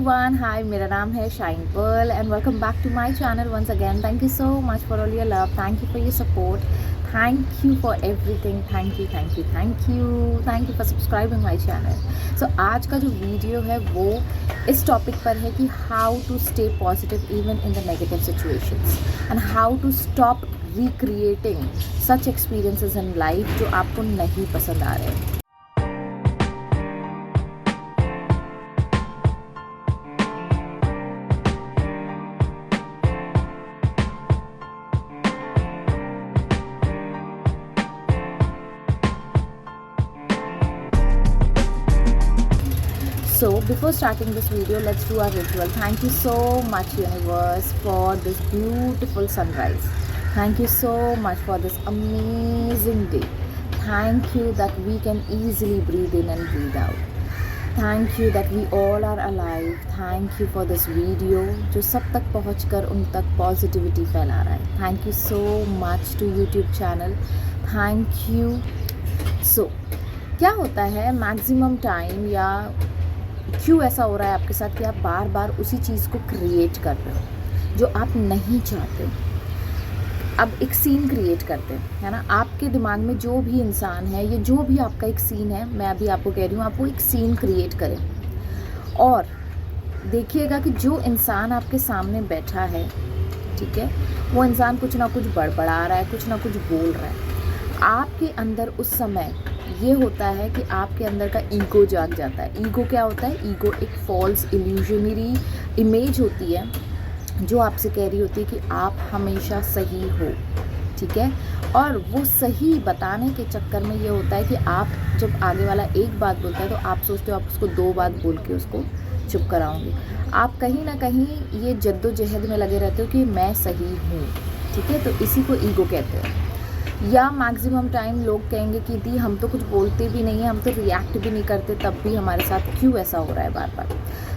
Everyone, हाय, मेरा नाम है Shine Pearl and welcome back to my channel once again. Thank you so much for all your love, thank you for your support, thank you for everything, thank you thank you thank you thank you for subscribing my channel. So आज का जो video है वो इस topic पर है कि how to stay positive even in the negative situations and how to stop recreating such experiences in life जो आपको नहीं पसंद आ रहे हैं। So before starting this video, let's do our ritual. Thank you so much universe for this beautiful sunrise. Thank you so much for this amazing day. Thank you that we can easily breathe in and breathe out. Thank you that we all are alive. Thank you for this video जो सब तक पहुँच कर उन तक positivity फैला रहा है. Thank you so much to YouTube channel. Thank you. So क्या होता है मैक्सिमम टाइम या क्यों ऐसा हो रहा है आपके साथ कि आप बार बार उसी चीज़ को क्रिएट कर रहे हो जो आप नहीं चाहते। अब एक सीन क्रिएट करते हैं, है ना। आपके दिमाग में जो भी इंसान है या जो भी आपका एक सीन है, मैं अभी आपको कह रही हूँ, आप वो एक सीन क्रिएट करें और देखिएगा कि जो इंसान आपके सामने बैठा है, ठीक है, वो इंसान कुछ ना कुछ बड़बड़ा रहा है, कुछ ना कुछ बोल रहा है। आपके अंदर उस समय ये होता है कि आपके अंदर का ईगो जाग जाता है। ईगो क्या होता है? ईगो एक फॉल्स इल्यूजनरी इमेज होती है जो आपसे कह रही होती है कि आप हमेशा सही हो, ठीक है। और वो सही बताने के चक्कर में ये होता है कि आप जब आगे वाला एक बात बोलता है तो आप सोचते हो आप उसको दो बात बोल के उसको चुप कराओगे। आप कहीं ना कहीं ये जद्दोजहद में लगे रहते हो कि मैं सही हूँ, ठीक है। तो इसी को ईगो कहते हैं। या मैक्सिमम टाइम लोग कहेंगे कि दी हम तो कुछ बोलते भी नहीं हैं, हम तो रिएक्ट भी नहीं करते, तब भी हमारे साथ क्यों ऐसा हो रहा है बार बार।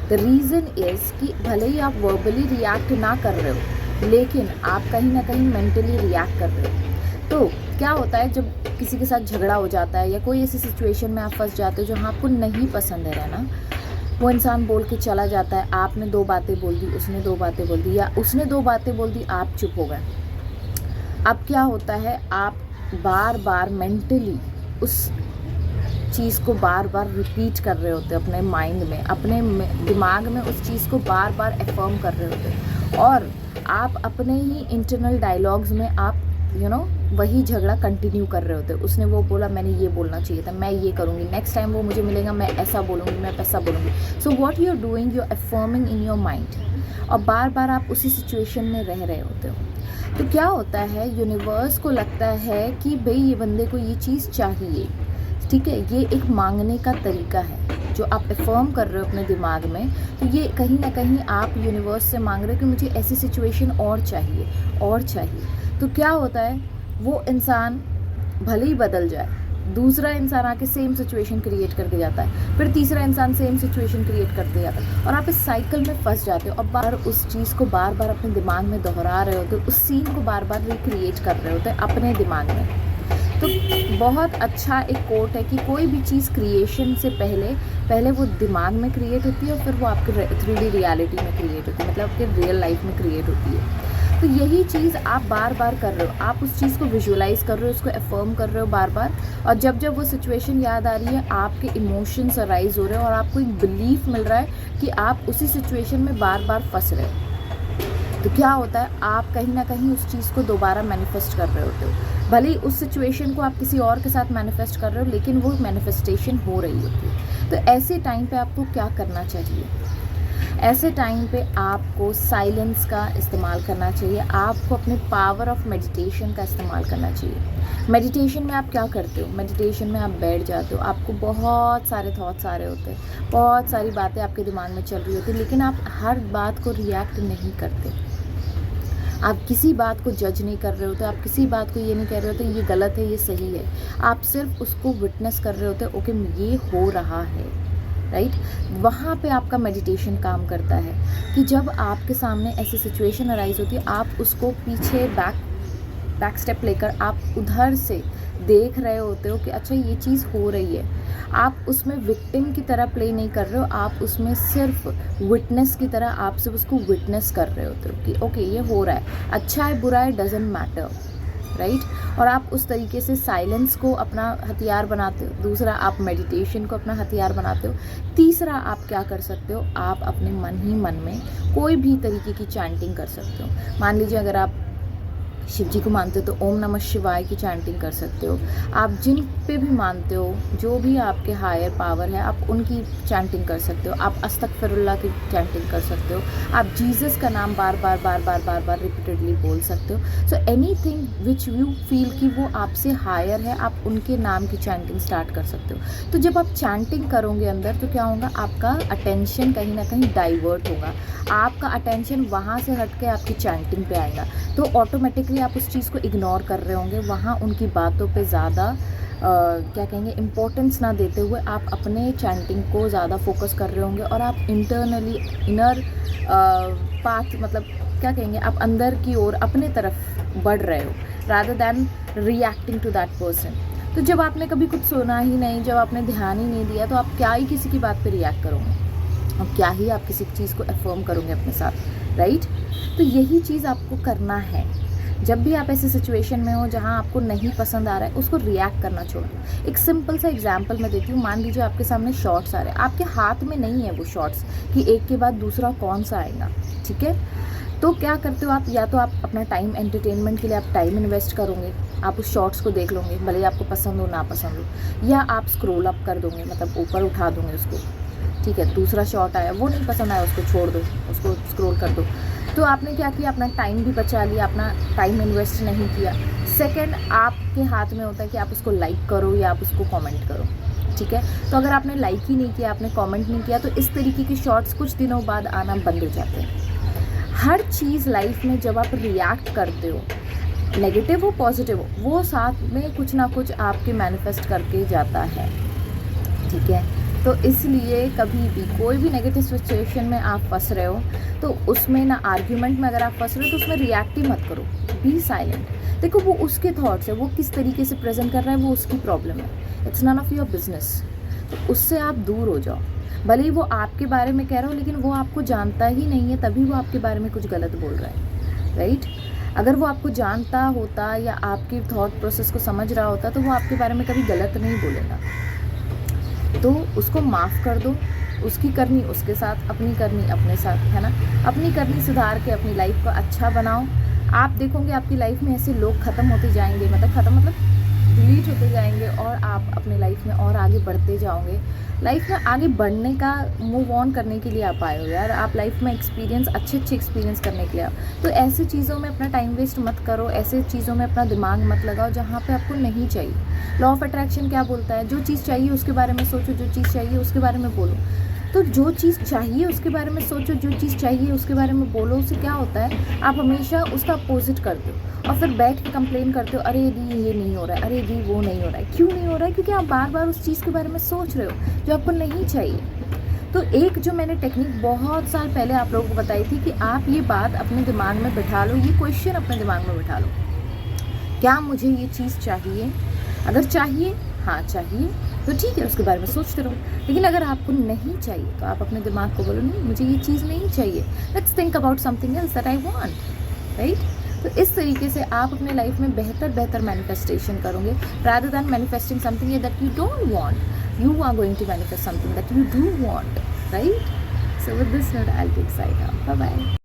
द रीज़न इज़ कि भले ही आप वर्बली रिएक्ट ना कर रहे हो लेकिन आप कहीं ना कहीं मेंटली रिएक्ट कर रहे हो। तो क्या होता है जब किसी के साथ झगड़ा हो जाता है या कोई ऐसी सिचुएशन में आप फंस जाते हो जहाँ आपको नहीं पसंद है रहना, वो इंसान बोल के चला जाता है, आपने दो बातें बोल दी, उसने दो बातें बोल दी, या उसने दो बातें बोल दी, आप चुप हो गए। अब क्या होता है, आप बार बार मेंटली उस चीज़ को बार बार रिपीट कर रहे होते अपने माइंड में, अपने दिमाग में उस चीज़ को बार बार एफर्म कर रहे होते और आप अपने ही इंटरनल डायलॉग्स में आप वही झगड़ा कंटिन्यू कर रहे होते। उसने वो बोला, मैंने ये बोलना चाहिए था, मैं ये करूँगी, नेक्स्ट टाइम वो मुझे मिलेगा मैं ऐसा बोलूँगी, मैं वैसा बोलूँगी। So what you are doing, you are affirming in your mind और बार बार आप उसी सिचुएशन में रह रहे होते हो। तो क्या होता है, यूनिवर्स को लगता है कि भाई ये बंदे को ये चीज़ चाहिए, ठीक है। ये एक मांगने का तरीका है जो आप एफर्म कर रहे हो अपने दिमाग में। तो ये कहीं ना कहीं आप यूनिवर्स से मांग रहे हो कि मुझे ऐसी सिचुएशन और चाहिए और चाहिए। तो क्या होता है, वो इंसान भले ही बदल जाए, दूसरा इंसान आके सेम सिचुएशन क्रिएट करके जाता है, फिर तीसरा इंसान सेम सिचुएशन क्रिएट करते जाता है और आप इस साइकिल में फंस जाते हो और बार उस चीज़ को बार बार अपने दिमाग में दोहरा रहे होते हो, उस सीन को बार बार रिक्रिएट कर रहे होते हैं अपने दिमाग में। तो बहुत अच्छा एक कोट है कि कोई भी चीज़ क्रिएशन से पहले वो दिमाग में क्रिएट होती है और फिर वो आपके 3D रियलिटी में क्रिएट होती है, मतलब आपके रियल लाइफ में क्रिएट होती है। तो यही चीज़ आप बार बार कर रहे हो, आप उस चीज़ को विजुअलाइज कर रहे हो, उसको एफर्म कर रहे हो बार बार, और जब जब वो सिचुएशन याद आ रही है आपके इमोशंस अराइज हो रहे हैं और आपको एक बिलीफ मिल रहा है कि आप उसी सिचुएशन में बार बार फंस रहे हो। तो क्या होता है, आप कहीं ना कहीं उस चीज़ को दोबारा मैनिफेस्ट कर रहे होते हो। भले ही उस सिचुएशन को आप किसी और के साथ मैनिफेस्ट कर रहे हो लेकिन वो मैनिफेस्टेशन हो रही होती है। तो ऐसे टाइम पे आपको क्या करना चाहिए? ऐसे टाइम पे आपको साइलेंस का इस्तेमाल करना चाहिए, आपको अपने पावर ऑफ मेडिटेशन का इस्तेमाल करना चाहिए। मेडिटेशन में आप क्या करते हो? मेडिटेशन में आप बैठ जाते हो, आपको बहुत सारे थॉट्स आ रहे होते हैं, बहुत सारी बातें आपके दिमाग में चल रही होती है, लेकिन आप हर बात को रिएक्ट नहीं करते, आप किसी बात को जज नहीं कर रहे होते, आप किसी बात को ये नहीं कह रहे होते ये गलत है ये सही है, आप सिर्फ उसको विटनेस कर रहे होते, ओके ये हो रहा है, राइट। वहाँ पे आपका मेडिटेशन काम करता है कि जब आपके सामने ऐसी सिचुएशन अराइज होती है, आप उसको पीछे बैक बैक स्टेप लेकर आप उधर से देख रहे होते हो कि अच्छा ये चीज़ हो रही है। आप उसमें विक्टिम की तरह प्ले नहीं कर रहे हो, आप उसमें सिर्फ विटनेस की तरह आप सिर्फ उसको विटनेस कर रहे होते हो कि ओके ये हो रहा है, अच्छा है बुरा है डजेंट मैटर, राइट। और आप उस तरीके से साइलेंस को अपना हथियार बनाते हो। दूसरा, आप मेडिटेशन को अपना हथियार बनाते हो। तीसरा, आप क्या कर सकते हो, आप अपने मन ही मन में कोई भी तरीके की चैंटिंग कर सकते हो। मान लीजिए अगर आप शिव जी को मानते हो तो ओम नमः शिवाय की चैंटिंग कर सकते हो। आप जिन पे भी मानते हो, जो भी आपके हायर पावर है, आप उनकी चैंटिंग कर सकते हो। आप अस्तगफिरुल्लाह की चैंटिंग कर सकते हो। आप जीसस का नाम बार बार बार बार बार बार रिपीटेडली बोल सकते हो। So anything which you feel कि वो आपसे हायर है, आप उनके नाम की चैंटिंग स्टार्ट कर सकते हो। तो जब आप चैंटिंग करोगे अंदर, तो क्या होगा, आपका अटेंशन कहीं ना कहीं डाइवर्ट होगा। आपका अटेंशन वहाँ से हट के आपकी चैंटिंग पे आएगा, तो ऑटोमेटिकली आप उस चीज़ को इग्नोर कर रहे होंगे। वहाँ उनकी बातों पे ज़्यादा क्या कहेंगे इम्पोर्टेंस ना देते हुए आप अपने चैंटिंग को ज़्यादा फोकस कर रहे होंगे, और आप इंटरनली इनर पाथ मतलब क्या कहेंगे, आप अंदर की ओर अपने तरफ बढ़ रहे हो rather than reacting to that person. तो जब आपने कभी कुछ सुना ही नहीं, जब आपने ध्यान ही नहीं दिया, तो आप क्या ही किसी की बात पे रिएक्ट करोगे, अब क्या ही आप किसी चीज़ को अफर्म करोगे अपने साथ, राइट। तो यही चीज़ आपको करना है। जब भी आप ऐसी सिचुएशन में हो जहाँ आपको नहीं पसंद आ रहा है, उसको रिएक्ट करना छोड़ो। एक सिंपल सा एग्जांपल मैं देती हूँ। मान लीजिए आपके सामने शॉर्ट्स आ रहे हैं, आपके हाथ में नहीं है वो शॉर्ट्स कि एक के बाद दूसरा कौन सा आएगा, ठीक है। तो क्या करते हो आप, या तो आप अपना टाइम एंटरटेनमेंट के लिए आप टाइम इन्वेस्ट करोगे, आप उस शॉर्ट्स को देख लोगे, भले ही आपको पसंद हो ना पसंद हो, या आप स्क्रॉल अप कर दोगे, मतलब ऊपर उठा दोगे उसको, ठीक है। दूसरा शॉट आया, वो नहीं पसंद आया, उसको छोड़ दो, उसको स्क्रॉल कर दो। तो आपने क्या किया, अपना टाइम भी बचा लिया, अपना टाइम इन्वेस्ट नहीं किया। सेकंड, आपके हाथ में होता है कि आप उसको लाइक करो या आप उसको कमेंट करो, ठीक है। तो अगर आपने लाइक ही नहीं किया, आपने कमेंट नहीं किया, तो इस तरीके के शॉर्ट्स कुछ दिनों बाद आना बंद हो जाते हैं। हर चीज़ लाइफ में जब आप रिएक्ट करते हो, नेगेटिव हो पॉजिटिव हो, वो साथ में कुछ ना कुछ आपके मैनिफेस्ट करके जाता है, ठीक है। तो इसलिए कभी भी कोई भी नेगेटिव सिचुएशन में आप फंस रहे हो, तो उसमें ना आर्ग्यूमेंट में अगर आप फंस रहे हो तो उसमें रिएक्ट ही मत करो, बी साइलेंट। देखो वो उसके थॉट्स है, वो किस तरीके से प्रेजेंट कर रहा है वो उसकी प्रॉब्लम है, it's none of your business. तो उससे आप दूर हो जाओ। भले ही वो आपके बारे में कह रहा हो, लेकिन वो आपको जानता ही नहीं है, तभी वो आपके बारे में कुछ गलत बोल रहा है, राइट। अगर वो आपको जानता होता या आपके थॉट प्रोसेस को समझ रहा होता, तो वो आपके बारे में कभी गलत नहीं बोलेगा। तो उसको माफ़ कर दो, उसकी करनी उसके साथ, अपनी करनी अपने साथ, है ना। अपनी करनी सुधार के अपनी लाइफ को अच्छा बनाओ। आप देखोगे आपकी लाइफ में ऐसे लोग ख़त्म होते जाएंगे, मतलब डिलीट होते जाएंगे, और आप अपने लाइफ में और आगे बढ़ते जाओगे। लाइफ में आगे बढ़ने का, मूव ऑन करने के लिए आप आए हो यार। आप लाइफ में एक्सपीरियंस, अच्छे एक्सपीरियंस करने के लिए आओ। तो ऐसी चीज़ों में अपना टाइम वेस्ट मत करो, ऐसे चीज़ों में अपना दिमाग मत लगाओ जहाँ पे आपको नहीं चाहिए। लॉ ऑफ अट्रैक्शन क्या बोलता है, जो चीज़ चाहिए उसके बारे में सोचो, जो चीज़ चाहिए उसके बारे में बोलो। तो जो चीज़ चाहिए उसके बारे में सोचो, जो चीज़ चाहिए उसके बारे में बोलो। उससे क्या होता है, आप हमेशा उसका अपोजिट करते हो, और फिर बैठ के कंप्लेन करते हो, अरे दी ये नहीं हो रहा है, अरे दी वो नहीं हो रहा है। क्यों नहीं हो रहा है? क्योंकि आप बार बार उस चीज़ के बारे में सोच रहे हो जो आपको नहीं चाहिए। तो एक जो मैंने टेक्निक बहुत साल पहले आप लोगों को बताई थी कि आप ये बात अपने दिमाग में बिठा लो, ये क्वेश्चन अपने दिमाग में बिठा लो, क्या मुझे ये चीज़ चाहिए? अगर चाहिए, हाँ चाहिए, तो ठीक है, उसके बारे में सोचते रहो। लेकिन अगर आपको नहीं चाहिए, तो आप अपने दिमाग को बोलो, नहीं मुझे ये चीज़ नहीं चाहिए, let's think about something else that I want, right. तो इस तरीके से आप अपने लाइफ में बेहतर मैनिफेस्टेशन करोगे, rather than manifesting something that you don't want. You are going to manifest something that you do want, right. So with this note, I'll take side out. Bye bye.